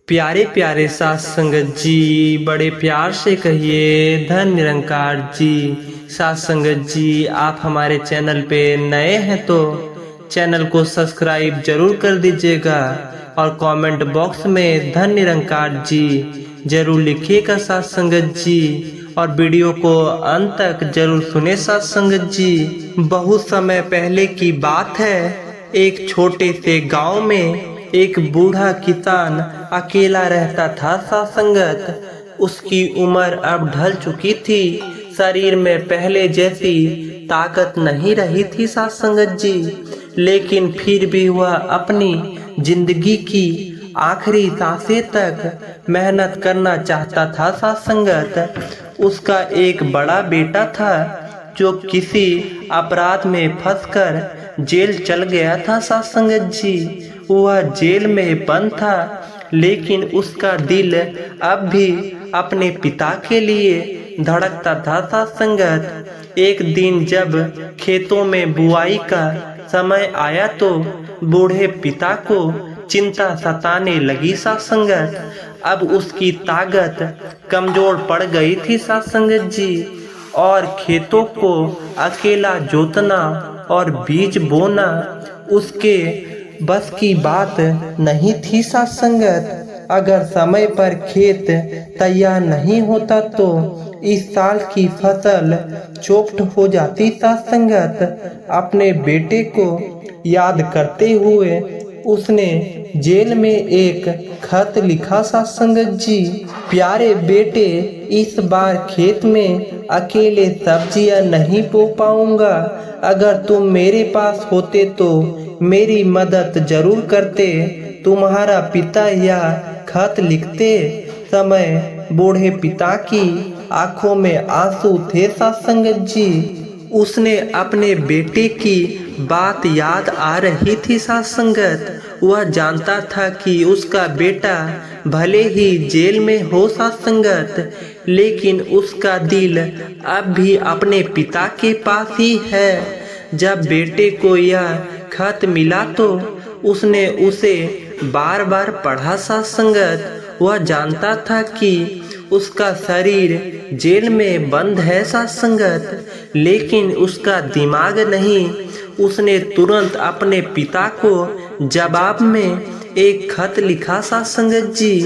प्यारे प्यारे साथ संगत जी, बड़े प्यार से कहिए धन निरंकार जी। साथ संगत जी, आप हमारे चैनल पे नए हैं तो चैनल को सब्सक्राइब जरूर कर दीजिएगा और कमेंट बॉक्स में धन निरंकार जी जरूर लिखिएगा साथ संगत जी, और वीडियो को अंत तक जरूर सुने साथ संगत जी। बहुत समय पहले की बात है, एक छोटे से गांव में एक बूढ़ा किसान अकेला रहता था साथ संगत। उसकी उम्र अब ढल चुकी थी, शरीर में पहले जैसी ताकत नहीं रही थी साथ संगत जी। लेकिन फिर भी वह अपनी जिंदगी की आखिरी सांसें तक मेहनत करना चाहता था साथ संगत। उसका एक बड़ा बेटा था जो किसी अपराध में फंसकर जेल चल गया था साथ संगत जी। वह जेल में बंद था, लेकिन उसका दिल अब भी अपने पिता के लिए धड़कता था साथ संगत। एक दिन जब खेतों में बुआई का समय आया तो बूढ़े पिता को चिंता सताने लगी साथ संगत। अब उसकी ताकत कमजोर पड़ गई थी साथ संगत जी, और खेतों को अकेला जोतना और बीज बोना उसके बस की बात नहीं थी साथ संगत। अगर समय पर खेत तैयार नहीं होता तो इस साल की फसल चौपट हो जाती साथ संगत। अपने बेटे को याद करते हुए उसने जेल में एक खत लिखा साथ संगत जी। प्यारे बेटे, इस बार खेत में अकेले सब्जियां नहीं बो पाऊंगा। अगर तुम मेरे पास होते तो मेरी मदद जरूर करते। तुम्हारा पिता यह खत लिखते समय बूढ़े पिता की आंखों में आंसू थे साथ संगत जी। उसने अपने बेटे की बात याद आ रही थी साथ संगत। वह जानता था कि उसका बेटा भले ही जेल में हो साथ संगत, लेकिन उसका दिल अब भी अपने पिता के पास ही है। जब बेटे को यह खत मिला तो उसने उसे बार बार पढ़ा साथ संगत। वह जानता था कि उसका शरीर जेल में बंद है साथ संगत, लेकिन उसका दिमाग नहीं। उसने तुरंत अपने पिता को जवाब में एक खत लिखा साथ संगत जी।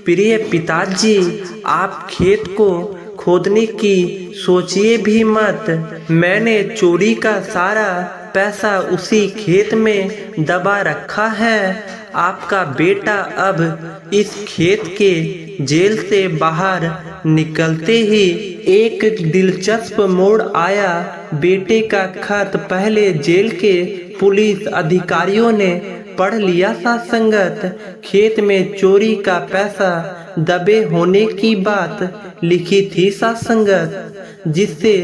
प्रिय पिताजी, आप खेत को खोदने की सोचिए भी मत। मैंने चोरी का सारा पैसा उसी खेत में दबा रखा है। आपका बेटा अब इस खेत के जेल से बाहर निकलते ही एक दिलचस्प मोड़ आया। बेटे का खत पहले जेल के पुलिस अधिकारियों ने पढ़ लिया साथ संगत। खेत में चोरी का पैसा दबे होने की बात लिखी थी साथ संगत, जिससे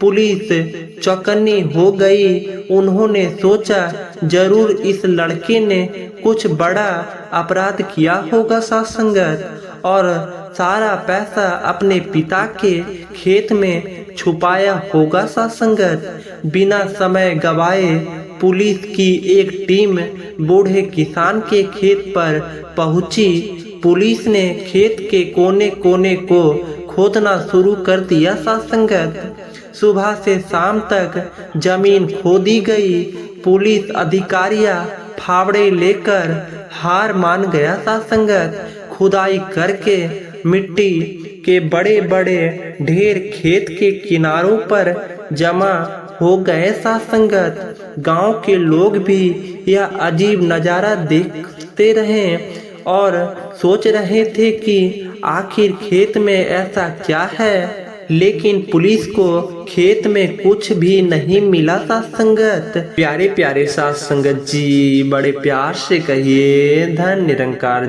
पुलिस चौकन्नी हो गई। उन्होंने सोचा जरूर इस लड़के ने कुछ बड़ा अपराध किया होगा साथ संगत, और सारा पैसा अपने पिता के खेत में छुपाया होगा साथ संगत। बिना समय गवाए पुलिस की एक टीम बूढ़े किसान के खेत पर पहुंची। पुलिस ने खेत के कोने कोने को खोदना शुरू कर दिया साथ संगत। सुबह से शाम तक जमीन खोदी गई। पुलिस अधिकारियां फावड़े लेकर हार मान गया साथ संगत। खुदाई करके मिट्टी के बड़े बड़े ढेर खेत के किनारों पर जमा हो गए साथ संगत। गांव के लोग भी यह अजीब नज़ारा देखते रहे और सोच रहे थे कि आखिर खेत में ऐसा क्या है, लेकिन पुलिस को खेत में कुछ भी नहीं मिला साथ संगत। प्यारे प्यारे साथ संगत जी, बड़े प्यार से कहिए धन निरंकार।